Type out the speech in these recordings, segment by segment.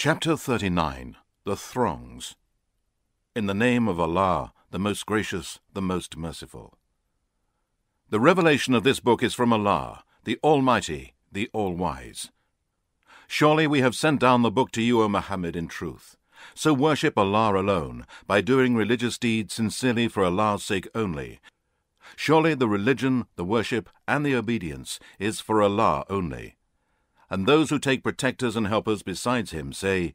Chapter 39. The Throngs. In the name of Allah, the most gracious, the most merciful. The revelation of this book is from Allah, the Almighty, the All-Wise. Surely we have sent down the book to you, O Muhammad, in truth. So worship Allah alone, by doing religious deeds sincerely for Allah's sake only. Surely the religion, the worship, and the obedience is for Allah only. And those who take protectors and helpers besides him say,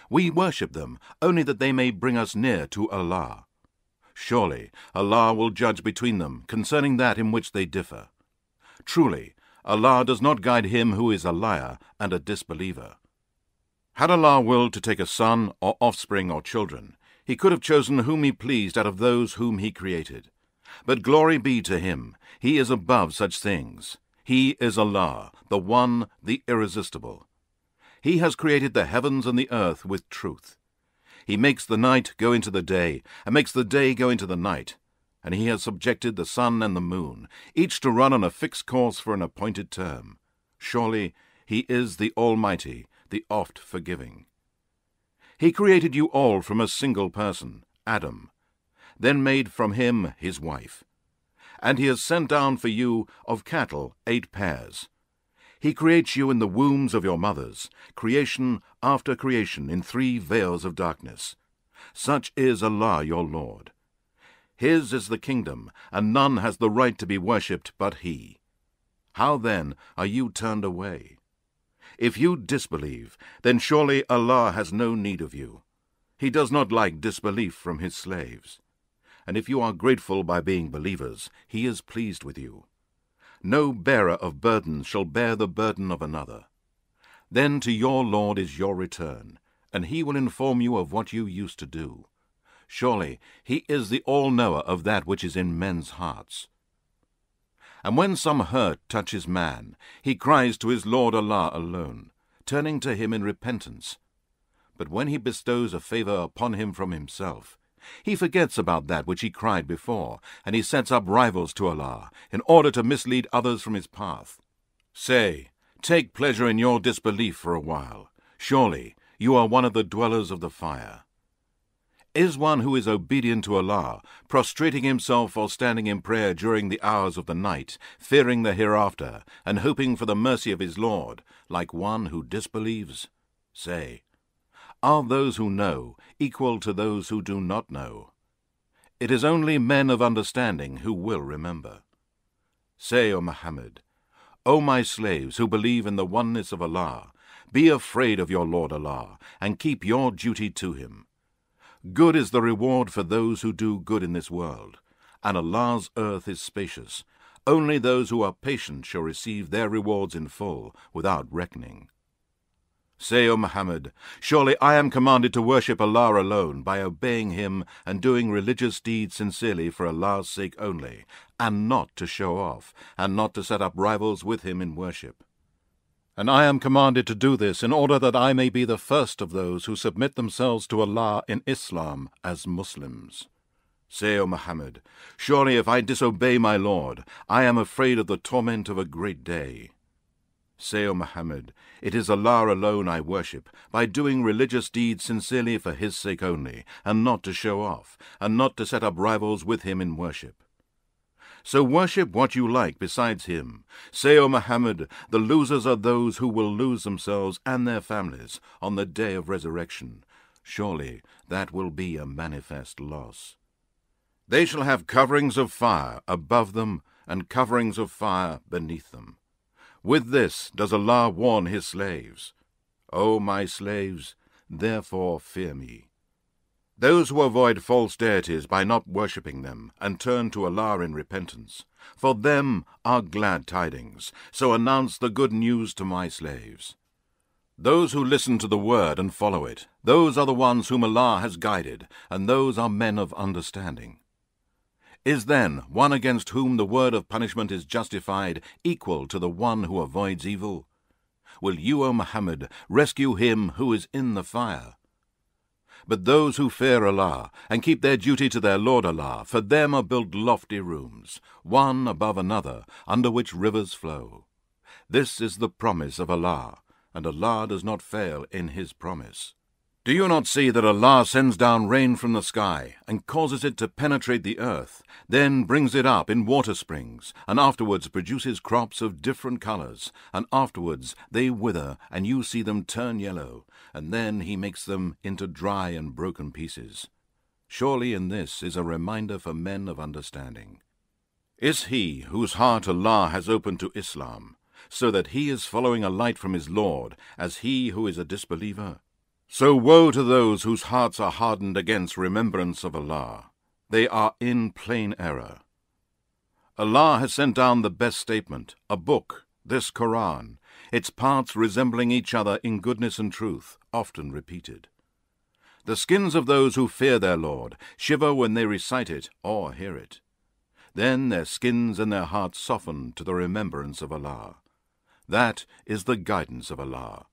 "We worship them, only that they may bring us near to Allah." Surely Allah will judge between them concerning that in which they differ. Truly, Allah does not guide him who is a liar and a disbeliever. Had Allah willed to take a son or offspring or children, he could have chosen whom he pleased out of those whom he created. But glory be to him, he is above such things. He is Allah, the One, the Irresistible. He has created the heavens and the earth with truth. He makes the night go into the day, and makes the day go into the night. And he has subjected the sun and the moon, each to run on a fixed course for an appointed term. Surely he is the Almighty, the oft-forgiving. He created you all from a single person, Adam, then made from him his wife. And he has sent down for you of cattle 8 pairs. He creates you in the wombs of your mothers, creation after creation in 3 veils of darkness. Such is Allah your Lord. His is the kingdom, and none has the right to be worshipped but He. How then are you turned away? If you disbelieve, then surely Allah has no need of you. He does not like disbelief from His slaves. And if you are grateful by being believers, He is pleased with you. No bearer of burdens shall bear the burden of another. Then to your Lord is your return, and He will inform you of what you used to do. Surely He is the all-knower of that which is in men's hearts. And when some hurt touches man, he cries to his Lord Allah alone, turning to Him in repentance. But when He bestows a favor upon him from Himself, he forgets about that which he cried before, and he sets up rivals to Allah, in order to mislead others from His path. Say, take pleasure in your disbelief for a while. Surely you are one of the dwellers of the fire. Is one who is obedient to Allah, prostrating himself or standing in prayer during the hours of the night, fearing the hereafter, and hoping for the mercy of his Lord, like one who disbelieves? Say, are those who know equal to those who do not know? It is only men of understanding who will remember. Say, O Muhammad, O my slaves who believe in the oneness of Allah, be afraid of your Lord Allah, and keep your duty to Him. Good is the reward for those who do good in this world, and Allah's earth is spacious. Only those who are patient shall receive their rewards in full, without reckoning. Say, O Muhammad, surely I am commanded to worship Allah alone by obeying Him and doing religious deeds sincerely for Allah's sake only, and not to show off, and not to set up rivals with Him in worship. And I am commanded to do this in order that I may be the first of those who submit themselves to Allah in Islam as Muslims. Say, O Muhammad, surely if I disobey my Lord, I am afraid of the torment of a great day. Say, O Muhammad, it is Allah alone I worship, by doing religious deeds sincerely for His sake only, and not to show off, and not to set up rivals with Him in worship. So worship what you like besides Him. Say, O Muhammad, the losers are those who will lose themselves and their families on the day of resurrection. Surely that will be a manifest loss. They shall have coverings of fire above them, and coverings of fire beneath them. With this does Allah warn His slaves. O my slaves, therefore fear me. Those who avoid false deities by not worshipping them, and turn to Allah in repentance, for them are glad tidings, so announce the good news to my slaves. Those who listen to the word and follow it, those are the ones whom Allah has guided, and those are men of understanding. Is then one against whom the word of punishment is justified equal to the one who avoids evil? Will you, O Muhammad, rescue him who is in the fire? But those who fear Allah, and keep their duty to their Lord Allah, for them are built lofty rooms, one above another, under which rivers flow. This is the promise of Allah, and Allah does not fail in His promise. Do you not see that Allah sends down rain from the sky and causes it to penetrate the earth, then brings it up in water springs, and afterwards produces crops of different colors, and afterwards they wither, and you see them turn yellow, and then He makes them into dry and broken pieces? Surely in this is a reminder for men of understanding. Is he whose heart Allah has opened to Islam, so that he is following a light from his Lord, as he who is a disbeliever? So woe to those whose hearts are hardened against remembrance of Allah. They are in plain error. Allah has sent down the best statement, a book, this Qur'an, its parts resembling each other in goodness and truth, often repeated. The skins of those who fear their Lord shiver when they recite it or hear it. Then their skins and their hearts soften to the remembrance of Allah. That is the guidance of Allah.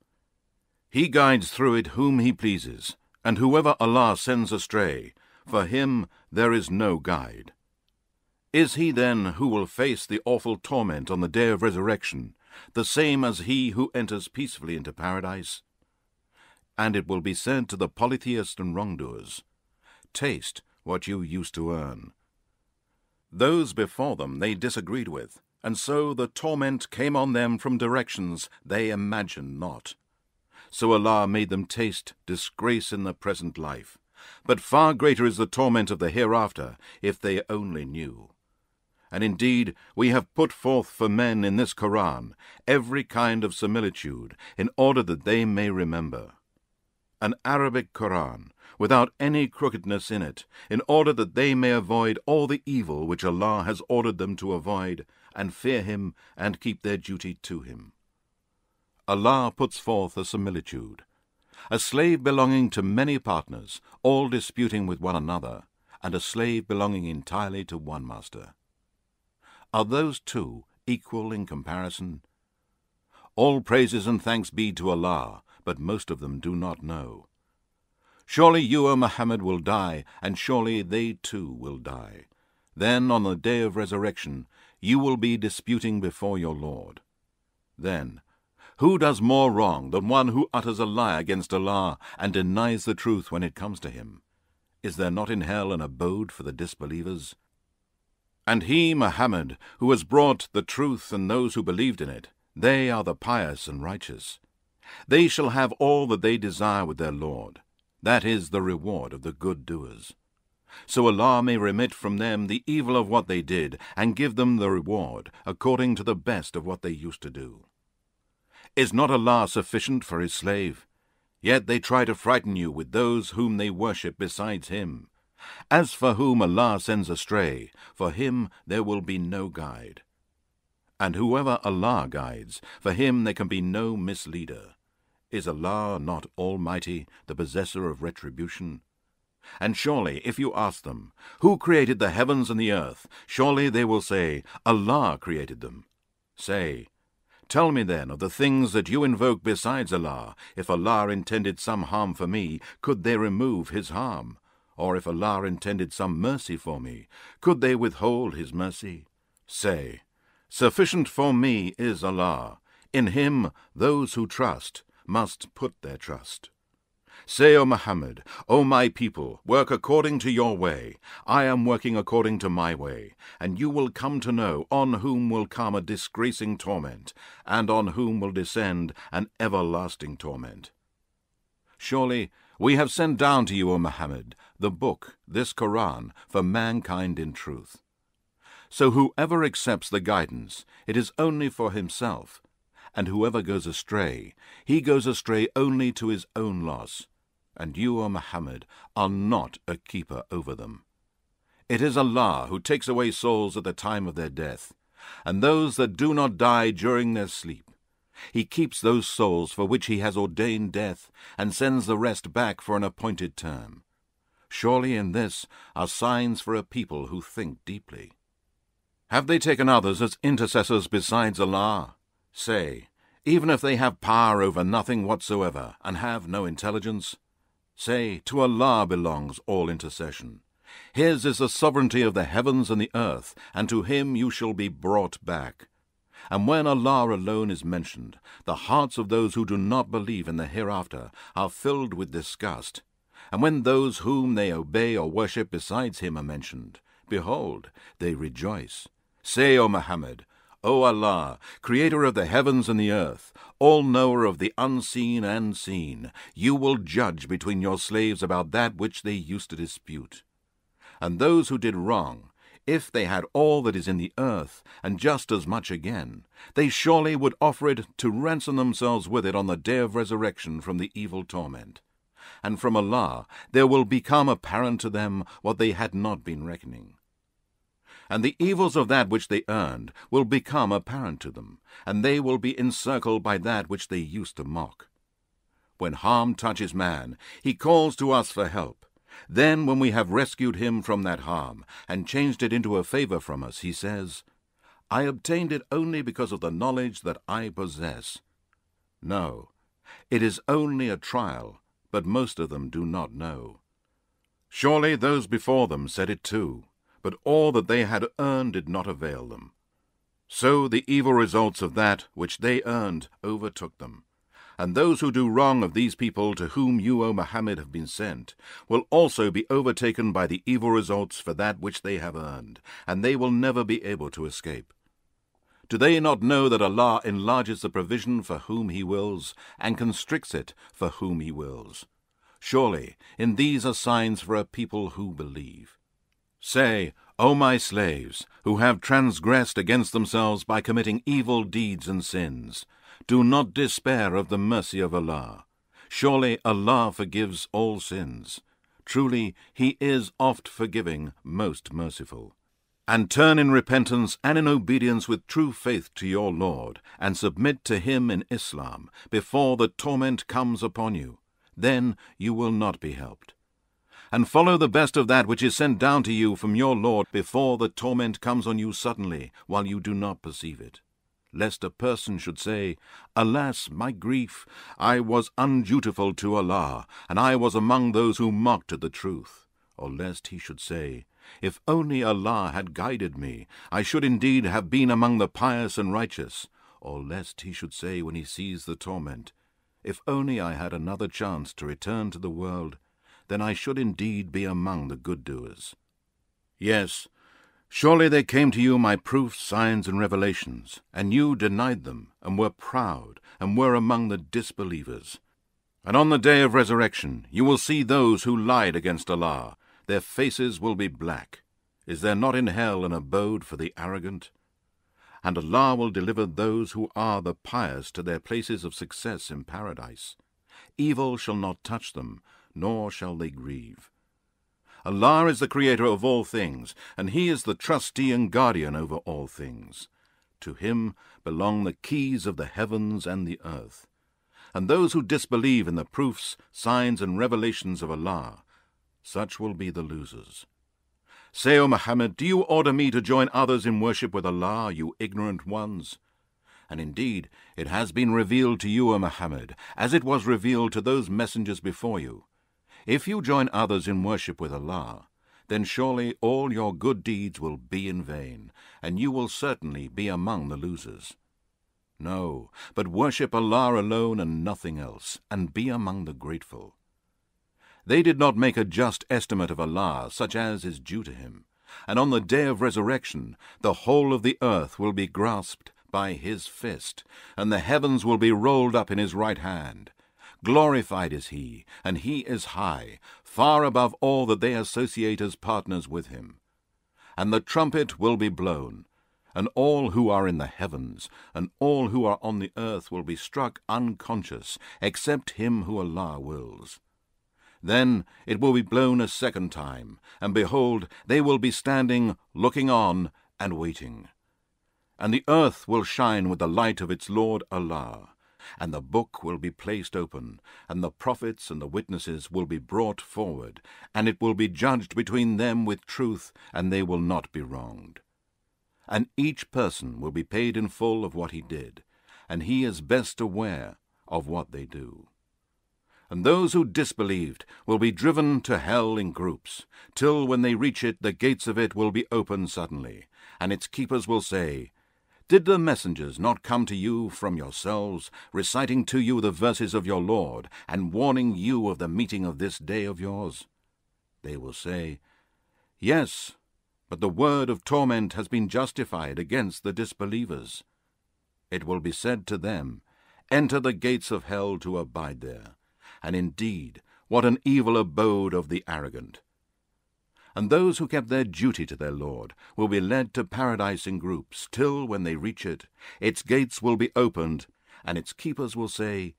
He guides through it whom He pleases, and whoever Allah sends astray, for him there is no guide. Is he then who will face the awful torment on the day of resurrection, the same as he who enters peacefully into paradise? And it will be said to the polytheists and wrongdoers, taste what you used to earn. Those before them they disagreed with, and so the torment came on them from directions they imagined not. So Allah made them taste disgrace in the present life, but far greater is the torment of the hereafter, if they only knew. And indeed we have put forth for men in this Qur'an every kind of similitude, in order that they may remember. An Arabic Qur'an, without any crookedness in it, in order that they may avoid all the evil which Allah has ordered them to avoid, and fear Him and keep their duty to Him. Allah puts forth a similitude. A slave belonging to many partners, all disputing with one another, and a slave belonging entirely to one master. Are those two equal in comparison? All praises and thanks be to Allah, but most of them do not know. Surely you, O Muhammad, will die, and surely they too will die. Then on the day of resurrection you will be disputing before your Lord. Then, who does more wrong than one who utters a lie against Allah and denies the truth when it comes to him? Is there not in hell an abode for the disbelievers? And He, Muhammad, who has brought the truth and those who believed in it, they are the pious and righteous. They shall have all that they desire with their Lord. That is the reward of the good doers. So Allah may remit from them the evil of what they did, and give them the reward according to the best of what they used to do. Is not Allah sufficient for His slave? Yet they try to frighten you with those whom they worship besides Him. As for whom Allah sends astray, for him there will be no guide. And whoever Allah guides, for him there can be no misleader. Is Allah not Almighty, the possessor of retribution? And surely, if you ask them, who created the heavens and the earth, surely they will say, Allah created them. Say, tell me then of the things that you invoke besides Allah. If Allah intended some harm for me, could they remove His harm? Or if Allah intended some mercy for me, could they withhold His mercy? Say, sufficient for me is Allah. In Him those who trust must put their trust. Say, O Muhammad, O my people, work according to your way. I am working according to my way, and you will come to know on whom will come a disgracing torment, and on whom will descend an everlasting torment. Surely we have sent down to you, O Muhammad, the book, this Qur'an, for mankind in truth. So whoever accepts the guidance, it is only for himself, and whoever goes astray, he goes astray only to his own loss, and you, O Muhammad, are not a keeper over them. It is Allah who takes away souls at the time of their death, and those that do not die during their sleep. He keeps those souls for which He has ordained death, and sends the rest back for an appointed term. Surely in this are signs for a people who think deeply. Have they taken others as intercessors besides Allah? Say, even if they have power over nothing whatsoever, and have no intelligence? Say, to Allah belongs all intercession. His is the sovereignty of the heavens and the earth, and to Him you shall be brought back. And when Allah alone is mentioned, the hearts of those who do not believe in the hereafter are filled with disgust. And when those whom they obey or worship besides him are mentioned, behold, they rejoice. Say, O Muhammad, O Allah, creator of the heavens and the earth, all-knower of the unseen and seen, you will judge between your slaves about that which they used to dispute. And those who did wrong, if they had all that is in the earth, and just as much again, they surely would offer it to ransom themselves with it on the day of resurrection from the evil torment. And from Allah there will become apparent to them what they had not been reckoning. And the evils of that which they earned will become apparent to them, and they will be encircled by that which they used to mock. When harm touches man, he calls to us for help. Then, when we have rescued him from that harm, and changed it into a favor from us, he says, I obtained it only because of the knowledge that I possess. No, it is only a trial, but most of them do not know. Surely those before them said it too, but all that they had earned did not avail them. So the evil results of that which they earned overtook them. And those who do wrong of these people to whom you, O Muhammad, have been sent, will also be overtaken by the evil results for that which they have earned, and they will never be able to escape. Do they not know that Allah enlarges the provision for whom He wills, and constricts it for whom He wills? Surely, in these are signs for a people who believe. Say, O my slaves, who have transgressed against themselves by committing evil deeds and sins, do not despair of the mercy of Allah. Surely Allah forgives all sins. Truly, He is oft forgiving, most merciful. And turn in repentance and in obedience with true faith to your Lord, and submit to Him in Islam, before the torment comes upon you. Then you will not be helped. And follow the best of that which is sent down to you from your Lord, before the torment comes on you suddenly, while you do not perceive it. Lest a person should say, Alas, my grief! I was undutiful to Allah, and I was among those who mocked at the truth. Or lest he should say, If only Allah had guided me, I should indeed have been among the pious and righteous. Or lest he should say when he sees the torment, If only I had another chance to return to the world, then I should indeed be among the good doers. Yes, surely there came to you my proofs, signs, and revelations, and you denied them, and were proud, and were among the disbelievers. And on the day of resurrection you will see those who lied against Allah. Their faces will be black. Is there not in hell an abode for the arrogant? And Allah will deliver those who are the pious to their places of success in paradise. Evil shall not touch them, nor shall they grieve. Allah is the creator of all things, and He is the trustee and guardian over all things. To Him belong the keys of the heavens and the earth. And those who disbelieve in the proofs, signs, and revelations of Allah, such will be the losers. Say, O Muhammad, do you order me to join others in worship with Allah, you ignorant ones? And indeed, it has been revealed to you, O Muhammad, as it was revealed to those messengers before you. If you join others in worship with Allah, then surely all your good deeds will be in vain, and you will certainly be among the losers. No, but worship Allah alone and nothing else, and be among the grateful. They did not make a just estimate of Allah, such as is due to Him, and on the day of resurrection the whole of the earth will be grasped by His fist, and the heavens will be rolled up in His right hand. Glorified is He, and He is high, far above all that they associate as partners with Him. And the trumpet will be blown, and all who are in the heavens, and all who are on the earth will be struck unconscious, except him who Allah wills. Then it will be blown a second time, and behold, they will be standing, looking on, and waiting. And the earth will shine with the light of its Lord Allah, and the book will be placed open, and the prophets and the witnesses will be brought forward, and it will be judged between them with truth, and they will not be wronged. And each person will be paid in full of what he did, and He is best aware of what they do. And those who disbelieved will be driven to hell in groups, till when they reach it the gates of it will be opened suddenly, and its keepers will say, Did the messengers not come to you from yourselves, reciting to you the verses of your Lord, and warning you of the meeting of this day of yours? They will say, Yes, but the word of torment has been justified against the disbelievers. It will be said to them, Enter the gates of hell to abide there. And indeed, what an evil abode of the arrogant! And those who kept their duty to their Lord will be led to paradise in groups, till, when they reach it, its gates will be opened, and its keepers will say,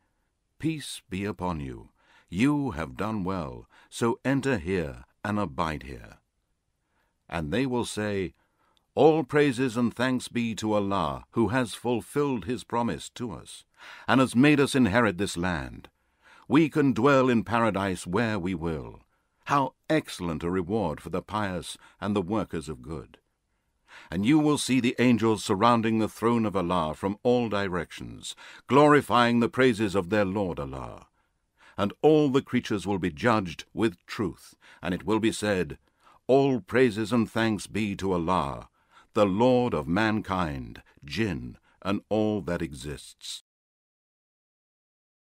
Peace be upon you. You have done well, so enter here and abide here. And they will say, All praises and thanks be to Allah, who has fulfilled his promise to us, and has made us inherit this land. We can dwell in paradise where we will. How excellent a reward for the pious and the workers of good! And you will see the angels surrounding the throne of Allah from all directions, glorifying the praises of their Lord Allah. And all the creatures will be judged with truth, and it will be said, All praises and thanks be to Allah, the Lord of mankind, jinn, and all that exists.